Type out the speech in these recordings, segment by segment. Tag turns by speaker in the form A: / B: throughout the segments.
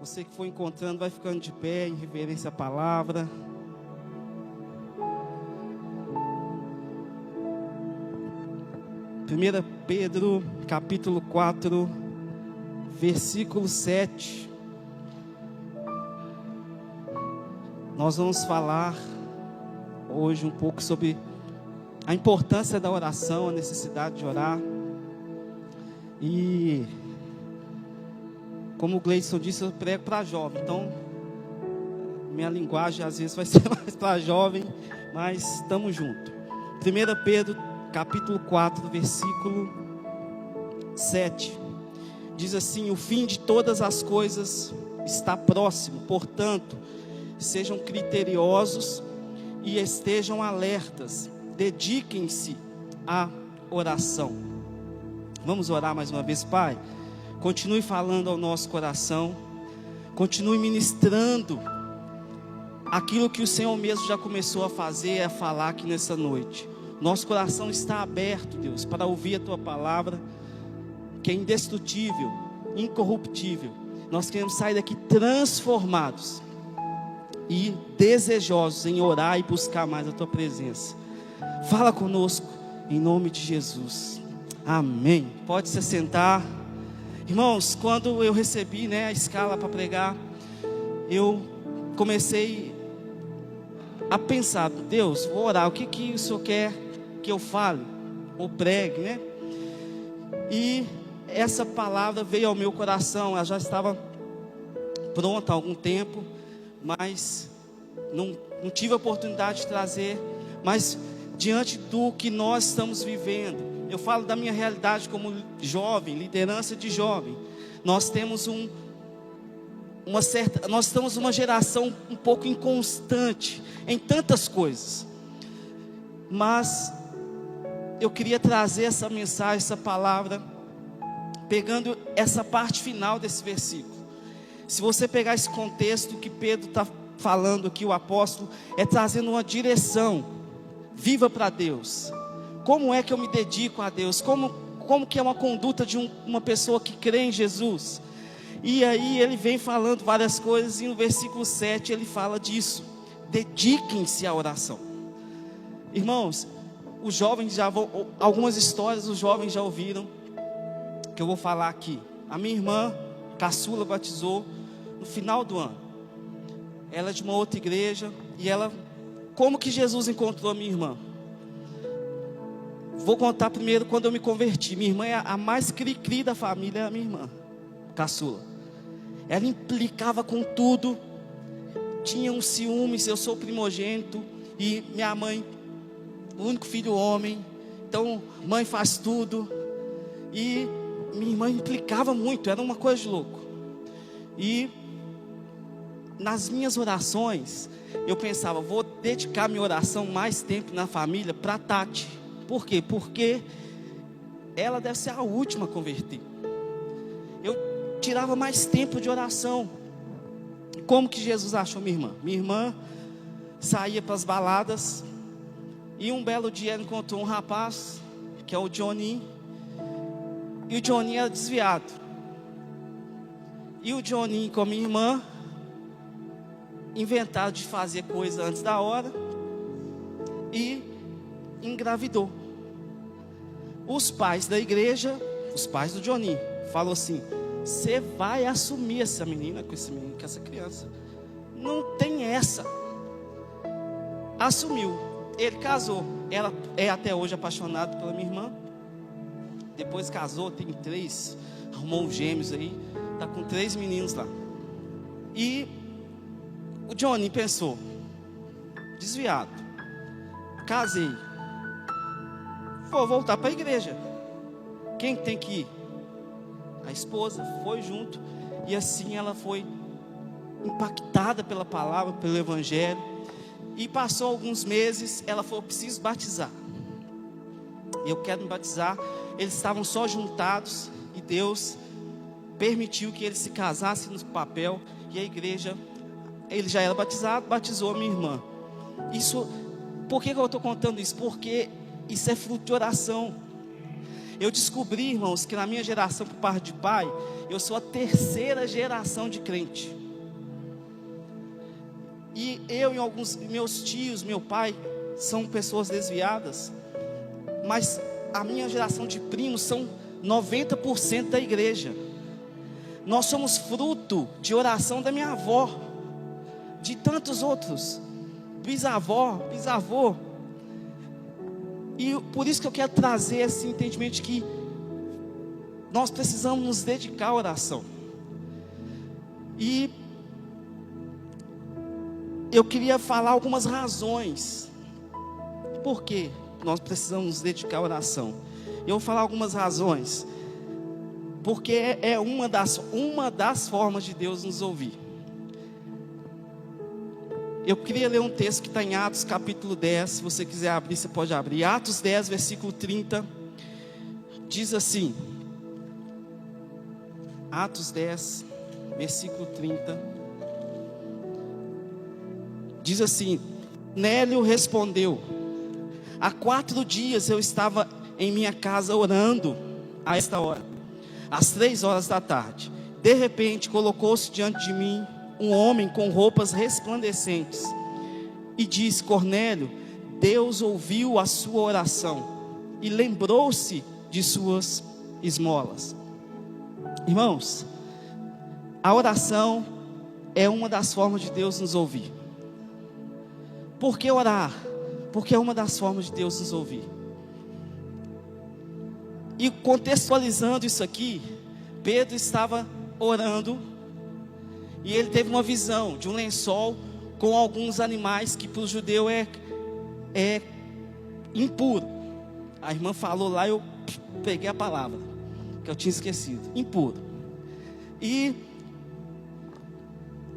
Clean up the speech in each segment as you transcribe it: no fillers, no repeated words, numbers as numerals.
A: Você que for encontrando, vai ficando de pé em reverência à palavra. Primeira Pedro, capítulo 4, versículo 7. Nós vamos falar hoje um pouco sobre a importância da oração, a necessidade de orar. E como o Gleison disse, eu prego para jovem, então minha linguagem às vezes vai ser mais para jovem, mas estamos juntos. 1 Pedro, capítulo 4, versículo 7, diz assim: o fim de todas as coisas está próximo, portanto, sejam criteriosos e estejam alertas, dediquem-se à oração. Vamos orar mais uma vez. Pai, continue falando ao nosso coração, continue ministrando aquilo que o Senhor mesmo já começou a fazer, a falar aqui nessa noite. Nosso coração está aberto, Deus, para ouvir a Tua palavra, que é indestrutível, incorruptível. Nós queremos sair daqui transformados e desejosos em orar e buscar mais a Tua presença. Fala conosco, em nome de Jesus. Amém. Pode se sentar. Irmãos, quando eu recebi a escala para pregar, eu comecei a pensar: Deus, vou orar, o que o Senhor quer que eu fale ou pregue, né? E essa palavra veio ao meu coração. Ela já estava pronta há algum tempo, mas não tive a oportunidade de trazer. Mas diante do que nós estamos vivendo, eu falo da minha realidade como jovem, liderança de jovem. Nós temos nós estamos uma geração um pouco inconstante em tantas coisas. Mas eu queria trazer essa mensagem, essa palavra, pegando essa parte final desse versículo. Se você pegar esse contexto que Pedro está falando aqui, o apóstolo, é trazendo uma direção viva para Deus. Como é que eu me dedico a Deus? Como que é uma conduta de uma pessoa que crê em Jesus? E aí ele vem falando várias coisas, e no versículo 7 ele fala disso: dediquem-se à oração. Irmãos, os jovens algumas histórias os jovens já ouviram, que eu vou falar aqui. A minha irmã caçula batizou no final do ano. Ela é de uma outra igreja, e como que Jesus encontrou a minha irmã? Vou contar primeiro quando eu me converti. Minha irmã é a mais cri-cri da família, é a minha irmã caçula. Ela implicava com tudo, tinha um ciúmes. Eu sou primogênito e minha mãe, o único filho homem, então mãe faz tudo. E minha irmã implicava muito, era uma coisa de louco. E nas minhas orações, eu pensava: vou dedicar minha oração mais tempo na família para Tati. Por quê? Porque ela deve ser a última a converter. Eu tirava mais tempo de oração. Como que Jesus achou minha irmã? Minha irmã saía para as baladas, e um belo dia ela encontrou um rapaz, que é o Johnny, e o Johnny era desviado. E o Johnny com a minha irmã inventaram de fazer coisa antes da hora e engravidou. Os pais da igreja, os pais do Johnny, falaram assim: você vai assumir essa menina com esse menino, com essa criança, não tem essa. Assumiu. Ele casou. Ela é até hoje apaixonada pela minha irmã. Depois casou, tem 3, arrumou uns gêmeos aí, está com 3 meninos lá. E o Johnny pensou: desviado, casei, vou voltar para a igreja. Quem tem que ir? A esposa foi junto. E assim ela foi impactada pela palavra, pelo evangelho. E passou alguns meses, ela falou: preciso batizar, eu quero me batizar. Eles estavam só juntados, e Deus permitiu que eles se casassem no papel. E a igreja, ele já era batizado, batizou a minha irmã. Por que eu estou contando isso? Porque isso é fruto de oração. Eu descobri, irmãos, que na minha geração, por parte de pai, eu sou a terceira geração de crente. E eu e alguns meus tios, meu pai, são pessoas desviadas. Mas a minha geração de primos são 90% da igreja. Nós somos fruto de oração da minha avó, de tantos outros, bisavó, bisavô. E por isso que eu quero trazer esse entendimento de que nós precisamos nos dedicar à oração. E eu queria falar algumas razões por que nós precisamos nos dedicar à oração. Eu vou falar algumas razões, porque é uma das formas de Deus nos ouvir. Eu queria ler um texto que está em Atos capítulo 10, se você quiser abrir, você pode abrir. Atos 10, versículo 30, diz assim, Atos 10, versículo 30, diz assim: Nélio respondeu: há 4 dias eu estava em minha casa orando a esta hora, às 3 horas da tarde. De repente colocou-se diante de mim um homem com roupas resplandecentes e disse: Cornélio, Deus ouviu a sua oração e lembrou-se de suas esmolas. Irmãos, a oração é uma das formas de Deus nos ouvir. Por que orar? Porque é uma das formas de Deus nos ouvir. E contextualizando isso aqui, Pedro estava orando e ele teve uma visão de um lençol com alguns animais que para o judeu é impuro. A irmã falou lá, eu peguei a palavra que eu tinha esquecido: impuro. E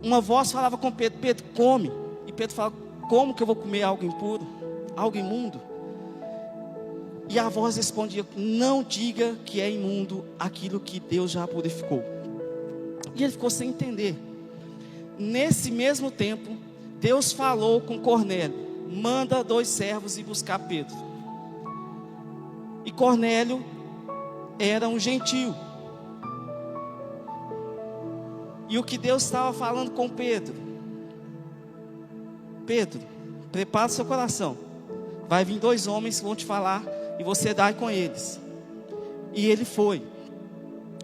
A: uma voz falava com Pedro: Pedro, come. E Pedro fala: como que eu vou comer algo impuro, algo imundo? E a voz respondia: não diga que é imundo aquilo que Deus já purificou. E ele ficou sem entender. Nesse mesmo tempo, Deus falou com Cornélio: manda 2 servos ir buscar Pedro. E Cornélio era um gentio. E o que Deus estava falando com Pedro: Pedro, prepara o seu coração, vai vir 2 homens que vão te falar e você dá com eles. E ele foi.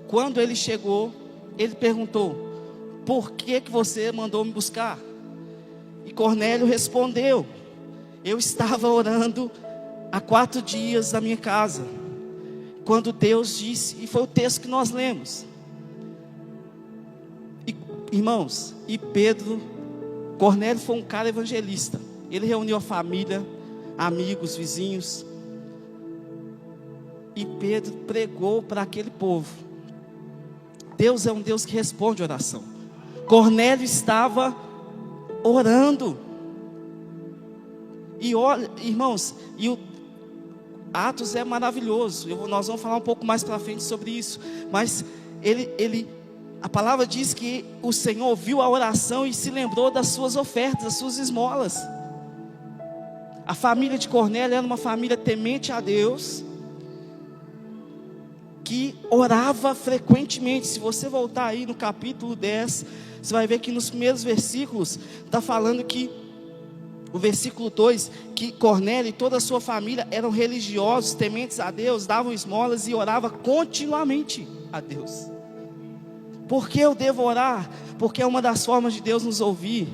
A: Quando ele chegou, ele perguntou: por que você mandou me buscar? E Cornélio respondeu: eu estava orando há 4 dias na minha casa, quando Deus disse, e foi o texto que nós lemos. E, irmãos, e Cornélio foi um cara evangelista. Ele reuniu a família, amigos, vizinhos, e Pedro pregou para aquele povo. Deus é um Deus que responde oração. Cornélio estava orando. E olha, irmãos, e o Atos é maravilhoso. Nós vamos falar um pouco mais para frente sobre isso. Mas a palavra diz que o Senhor ouviu a oração e se lembrou das suas ofertas, das suas esmolas. A família de Cornélio era uma família temente a Deus, que orava frequentemente. Se você voltar aí no capítulo 10, você vai ver que nos primeiros versículos está falando que, o versículo 2, que Cornélio e toda a sua família eram religiosos, tementes a Deus, davam esmolas e orava continuamente a Deus. Por que eu devo orar? Porque é uma das formas de Deus nos ouvir.